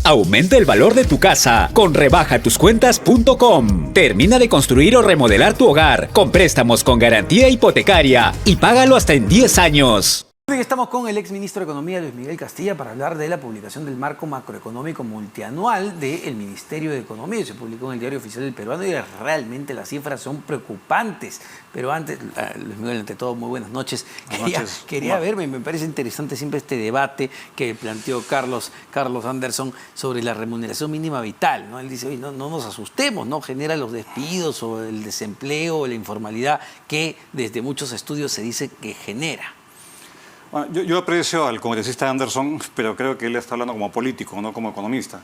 Aumenta el valor de tu casa con rebajatuscuentas.com. Termina de construir o remodelar tu hogar con préstamos con garantía hipotecaria y págalo hasta en 10 años. Hoy estamos con el exministro de Economía, Luis Miguel Castilla, para hablar de la publicación del marco macroeconómico multianual del Ministerio de Economía. Se publicó en el Diario Oficial del Peruano y realmente las cifras son preocupantes. Pero antes, Luis Miguel, ante todo, muy buenas noches. Quería verme, me parece interesante siempre este debate que planteó Carlos Anderson sobre la remuneración mínima vital, ¿no? Él dice, oye, no nos asustemos, ¿no? Genera los despidos o el desempleo o la informalidad que desde muchos estudios se dice que genera. Bueno, yo aprecio al congresista Anderson, pero creo que él está hablando como político, no como economista.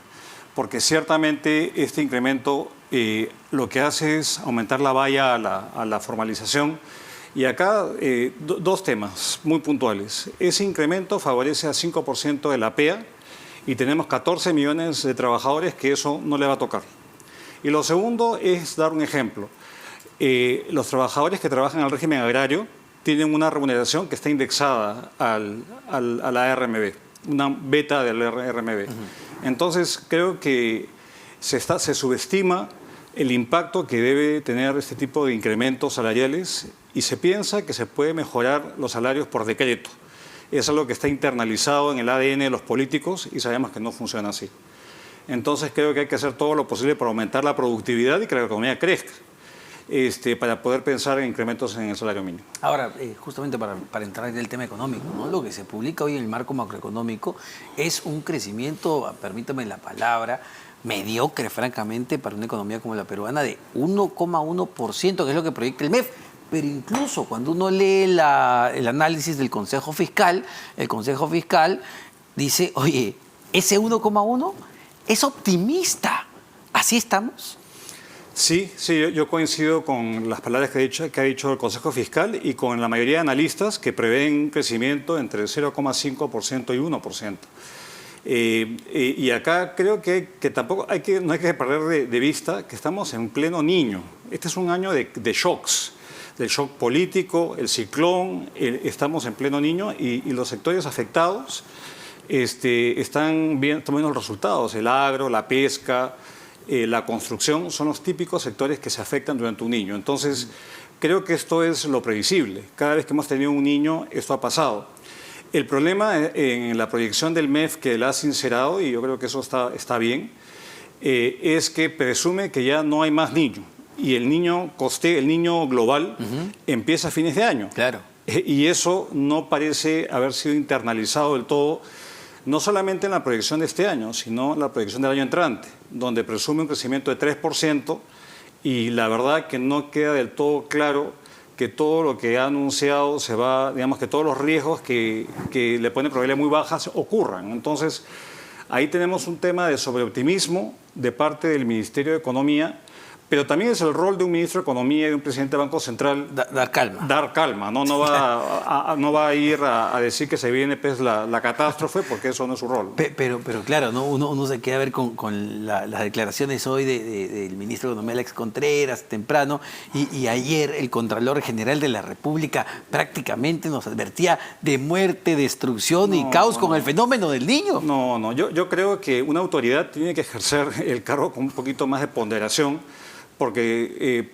Porque ciertamente este incremento lo que hace es aumentar la valla a la formalización. Y acá dos temas muy puntuales. Ese incremento favorece a 5% de la PEA y tenemos 14 millones de trabajadores que eso no le va a tocar. Y lo segundo es dar un ejemplo. Los trabajadores que trabajan en el régimen agrario tienen una remuneración que está indexada a la RMB, una beta del RMB. Entonces, creo que se subestima el impacto que debe tener este tipo de incrementos salariales y se piensa que se puede mejorar los salarios por decreto. Es algo que está internalizado en el ADN de los políticos y sabemos que no funciona así. Entonces, creo que hay que hacer todo lo posible para aumentar la productividad y que la economía crezca. Para poder pensar en incrementos en el salario mínimo. Ahora, justamente para entrar en el tema económico, ¿no? Lo que se publica hoy en el marco macroeconómico es un crecimiento, permítame la palabra, mediocre, francamente, para una economía como la peruana, de 1,1%, que es lo que proyecta el MEF. Pero incluso cuando uno lee el análisis del Consejo Fiscal, el Consejo Fiscal dice, oye, ese 1,1 es optimista. ¿Así estamos? Sí, yo coincido con las palabras que ha dicho el Consejo Fiscal y con la mayoría de analistas que prevén un crecimiento entre 0,5% y 1%. Y acá creo que tampoco no hay que perder de vista que estamos en pleno niño. Este es un año de shocks, del shock político, el ciclón, estamos en pleno niño y los sectores afectados están viendo los resultados, el agro, la pesca, la construcción son los típicos sectores que se afectan durante un niño. Entonces, creo que esto es lo previsible. Cada vez que hemos tenido un niño, esto ha pasado. El problema en la proyección del MEF que la ha sincerado, y yo creo que eso está bien, es que presume que ya no hay más niños. Y el niño global empieza a fines de año. Claro. Y eso no parece haber sido internalizado del todo, no solamente en la proyección de este año, sino en la proyección del año entrante, donde presume un crecimiento de 3% y la verdad que no queda del todo claro que todo lo que ha anunciado se va, digamos que todos los riesgos que le ponen probabilidades muy bajas ocurran. Entonces, ahí tenemos un tema de sobreoptimismo de parte del Ministerio de Economía, pero también es el rol de un ministro de Economía y de un presidente del Banco Central dar calma. Dar calma, no va a ir a decir que se viene pues, la catástrofe, porque eso no es su rol. Pero claro, ¿no? uno se queda a ver con las declaraciones hoy del ministro de Economía, Alex Contreras, temprano, y ayer el Contralor General de la República prácticamente nos advertía de muerte, destrucción y caos con el fenómeno del niño. Yo creo que una autoridad tiene que ejercer el cargo con un poquito más de ponderación, porque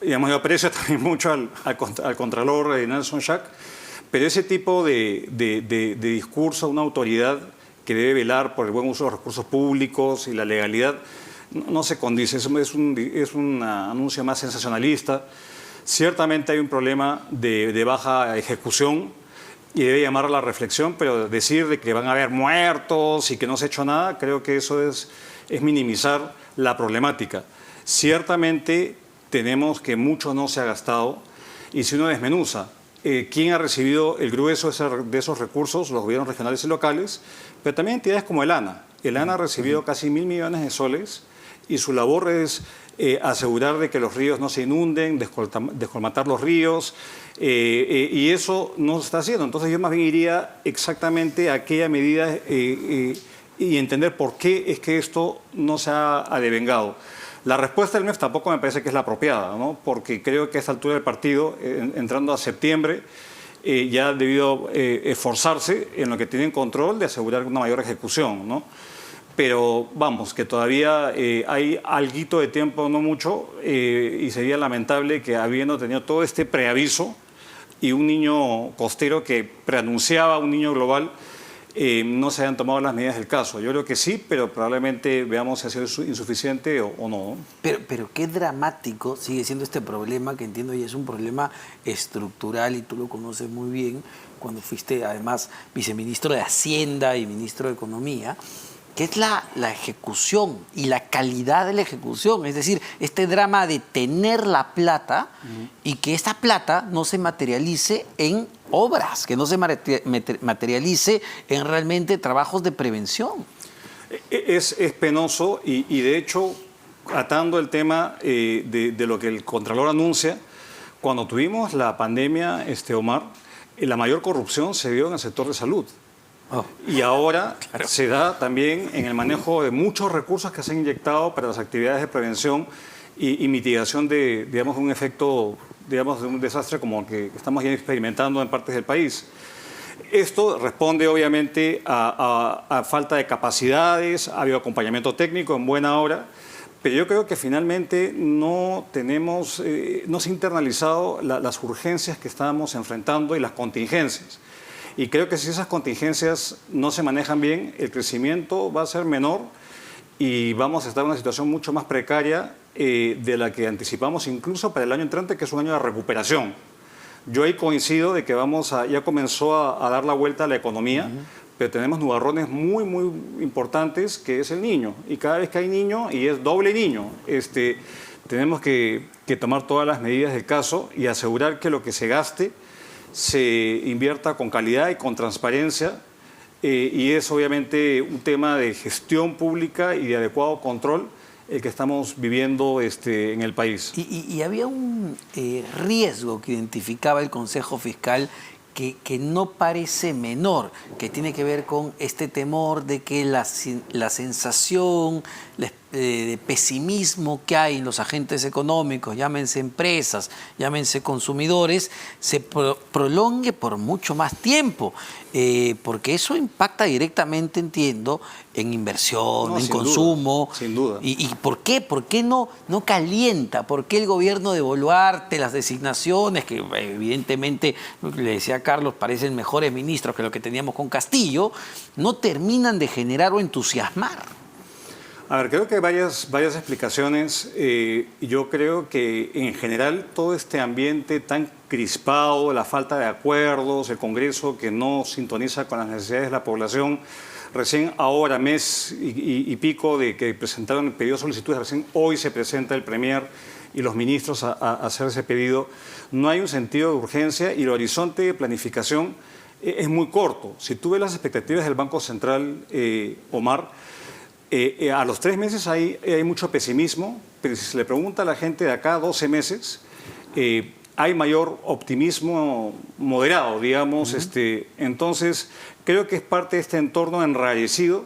digamos, yo aprecio también mucho al Contralor Nelson Schack, pero ese tipo de discurso, una autoridad que debe velar por el buen uso de los recursos públicos y la legalidad, no se condice, es un anuncio más sensacionalista. Ciertamente hay un problema de baja ejecución y debe llamar a la reflexión, pero decir de que van a haber muertos y que no se ha hecho nada, creo que eso es minimizar la problemática. Ciertamente tenemos que mucho no se ha gastado y si uno desmenuza quién ha recibido el grueso de esos recursos, los gobiernos regionales y locales, pero también entidades como el ANA. El ANA ha recibido casi 1.000 millones de soles y su labor es asegurar de que los ríos no se inunden, descolmatar los ríos y eso no se está haciendo. Entonces yo más bien iría exactamente a aquella medida y entender por qué es que esto no se ha devengado. La respuesta del MEF tampoco me parece que es la apropiada, ¿no? Porque creo que a esta altura del partido, entrando a septiembre, ya ha debido esforzarse en lo que tienen control de asegurar una mayor ejecución, ¿no? pero vamos, que todavía hay alguito de tiempo, no mucho, y sería lamentable que habiendo tenido todo este preaviso y un niño costero que preanunciaba un niño global, no se hayan tomado las medidas del caso. Yo creo que sí, pero probablemente veamos si ha sido insuficiente o no. Pero qué dramático sigue siendo este problema, que entiendo ya es un problema estructural y tú lo conoces muy bien cuando fuiste además viceministro de Hacienda y ministro de Economía, que es la ejecución y la calidad de la ejecución. Es decir, este drama de tener la plata y que esta plata no se materialice en obras, que no se materialice en realmente trabajos de prevención. Es penoso y de hecho, atando el tema de lo que el Contralor anuncia, cuando tuvimos la pandemia, Omar, la mayor corrupción se dio en el sector de salud. Oh. Y ahora Claro. se da también en el manejo de muchos recursos que se han inyectado para las actividades de prevención y mitigación de, digamos, un efecto, digamos, de un desastre como el que estamos ya experimentando en partes del país. Esto responde obviamente a falta de capacidades, ha habido acompañamiento técnico en buena hora, pero yo creo que finalmente no tenemos, no se ha internalizado las urgencias que estábamos enfrentando y las contingencias. Y creo que si esas contingencias no se manejan bien, el crecimiento va a ser menor y vamos a estar en una situación mucho más precaria de la que anticipamos incluso para el año entrante, que es un año de recuperación. Yo ahí coincido de que ya comenzó a dar la vuelta a la economía, pero tenemos nubarrones muy, muy importantes, que es el niño. Y cada vez que hay niño, y es doble niño, tenemos que tomar todas las medidas del caso y asegurar que lo que se gaste se invierta con calidad y con transparencia, y es obviamente un tema de gestión pública y de adecuado control el que estamos viviendo en el país. Y había un riesgo que identificaba el Consejo Fiscal que no parece menor, que tiene que ver con este temor de que la sensación de pesimismo que hay en los agentes económicos, llámense empresas, llámense consumidores, se prolongue por mucho más tiempo, porque eso impacta directamente, entiendo, en inversión, en consumo. Sin duda. ¿Y por qué? ¿Por qué no calienta? ¿Por qué el gobierno de Boluarte, las designaciones, que evidentemente, le decía a Carlos, parecen mejores ministros que lo que teníamos con Castillo, no terminan de generar o entusiasmar? A ver, creo que hay varias explicaciones. Yo creo que en general todo este ambiente tan crispado, la falta de acuerdos, el Congreso que no sintoniza con las necesidades de la población, recién ahora, mes y pico de que presentaron el pedido de solicitudes, recién hoy se presenta el Premier y los ministros a hacer ese pedido. No hay un sentido de urgencia y el horizonte de planificación es muy corto. Si tú ves las expectativas del Banco Central, Omar, a los 3 meses hay mucho pesimismo, pero si se le pregunta a la gente de acá 12 meses, hay mayor optimismo moderado, digamos. Entonces, creo que es parte de este entorno enrarecido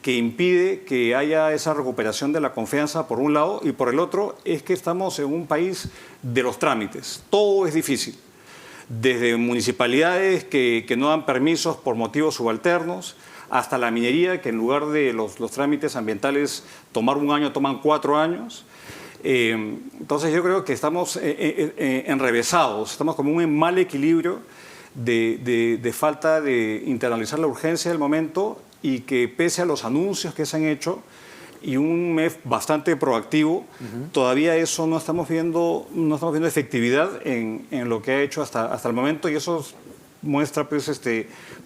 que impide que haya esa recuperación de la confianza por un lado, y por el otro es que estamos en un país de los trámites. Todo es difícil. Desde municipalidades que no dan permisos por motivos subalternos, hasta la minería, que en lugar de los trámites ambientales tomar un año, toman 4 años. Entonces yo creo que estamos enrevesados, estamos como un mal equilibrio de falta de internalizar la urgencia del momento, y que pese a los anuncios que se han hecho y un MEF bastante proactivo, todavía eso no estamos viendo efectividad en lo que ha hecho hasta el momento, y eso muestra pues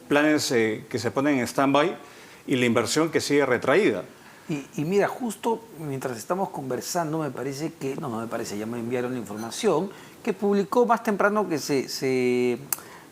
planes que se ponen en stand-by y la inversión que sigue retraída. Y mira, justo mientras estamos conversando, me parece que, no me parece, ya me enviaron la información, que publicó más temprano que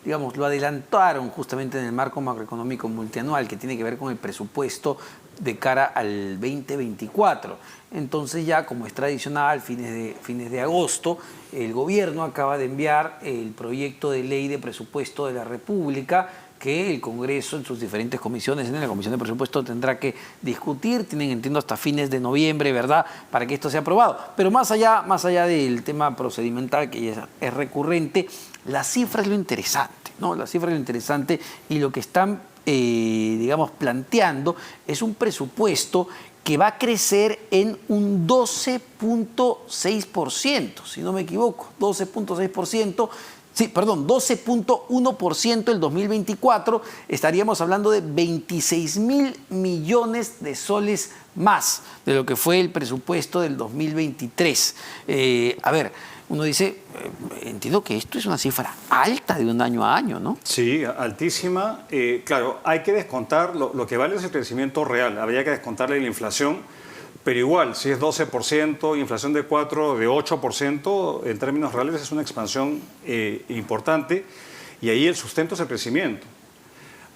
digamos, lo adelantaron justamente en el marco macroeconómico multianual, que tiene que ver con el presupuesto de cara al 2024. Entonces ya, como es tradicional, fines de agosto, el gobierno acaba de enviar el proyecto de ley de presupuesto de la República, que el Congreso en sus diferentes comisiones, en la Comisión de Presupuesto, tendrá que discutir. Tienen, entiendo, hasta fines de noviembre, ¿verdad?, para que esto sea aprobado. Pero más allá del tema procedimental, que ya es recurrente, la cifra es lo interesante. ¿no? La cifra es lo interesante y lo que están, digamos, planteando es un presupuesto que va a crecer en un 12.6%, si no me equivoco, 12.6%. Sí, perdón, 12.1% el 2024, estaríamos hablando de 26.000 millones de soles más de lo que fue el presupuesto del 2023. A ver, uno dice, entiendo que esto es una cifra alta de un año a año, ¿no? Sí, altísima. Claro, hay que descontar lo que vale es el crecimiento real, habría que descontarle la inflación. Pero igual, si es 12%, inflación de 4%, de 8%, en términos reales es una expansión importante y ahí el sustento es el crecimiento.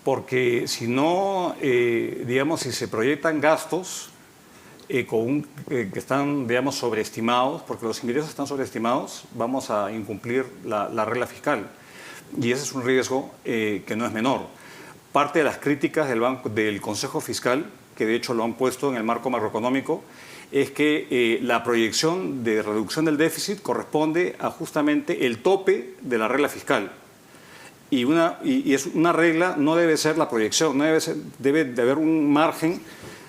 Porque si no, digamos, si se proyectan gastos que están, digamos, sobreestimados, porque los ingresos están sobreestimados, vamos a incumplir la regla fiscal. Y ese es un riesgo que no es menor. Parte de las críticas del Consejo Fiscal, que de hecho lo han puesto en el marco macroeconómico, es que la proyección de reducción del déficit corresponde a justamente el tope de la regla fiscal. Y es una regla, no debe ser la proyección, debe de haber un margen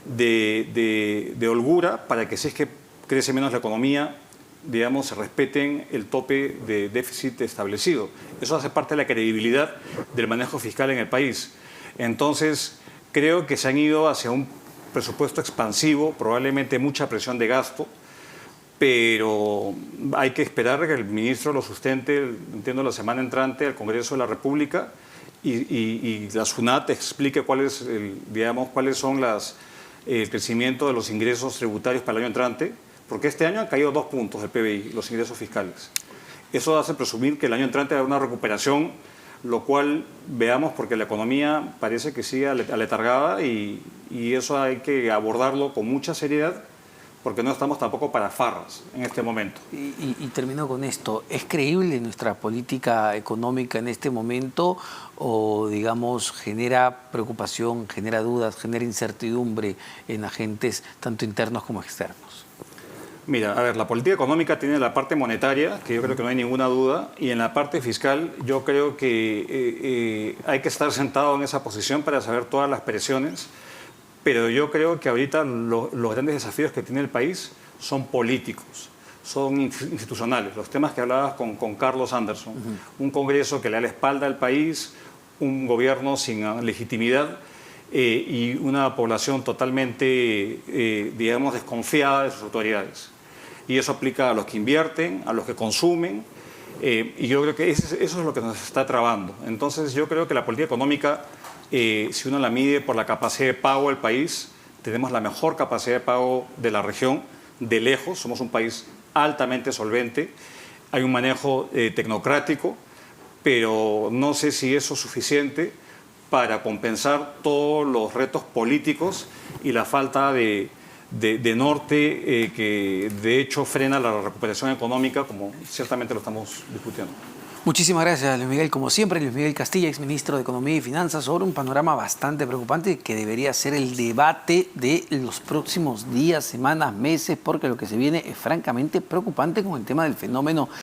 de holgura para que si es que crece menos la economía, digamos, se respeten el tope de déficit establecido. Eso hace parte de la credibilidad del manejo fiscal en el país. Entonces, creo que se han ido hacia un presupuesto expansivo, probablemente mucha presión de gasto, pero hay que esperar que el ministro lo sustente, entiendo, la semana entrante al Congreso de la República y la SUNAT explique cuáles son el crecimiento de los ingresos tributarios para el año entrante, porque este año han caído 2 puntos del PBI, los ingresos fiscales. Eso hace presumir que el año entrante habrá una recuperación, lo cual veamos porque la economía parece que sigue aletargada y eso hay que abordarlo con mucha seriedad porque no estamos tampoco para farras en este momento. Y termino con esto. ¿Es creíble nuestra política económica en este momento o, digamos, genera preocupación, genera dudas, genera incertidumbre en agentes tanto internos como externos? Mira, a ver, la política económica tiene la parte monetaria, que yo creo que no hay ninguna duda, y en la parte fiscal yo creo que hay que estar sentado en esa posición para saber todas las presiones, pero yo creo que ahorita los grandes desafíos que tiene el país son políticos, son institucionales. Los temas que hablabas con Carlos Anderson, un Congreso que le da la espalda al país, un gobierno sin legitimidad, y una población totalmente, digamos, desconfiada de sus autoridades. Y eso aplica a los que invierten, a los que consumen, y yo creo que eso es lo que nos está trabando. Entonces yo creo que la política económica, si uno la mide por la capacidad de pago del país, tenemos la mejor capacidad de pago de la región, de lejos, somos un país altamente solvente, hay un manejo tecnocrático, pero no sé si eso es suficiente para compensar todos los retos políticos y la falta de norte que de hecho frena la recuperación económica, como ciertamente lo estamos discutiendo. Muchísimas gracias, Luis Miguel. Como siempre, Luis Miguel Castilla, exministro de Economía y Finanzas, sobre un panorama bastante preocupante que debería ser el debate de los próximos días, semanas, meses, porque lo que se viene es francamente preocupante con el tema del fenómeno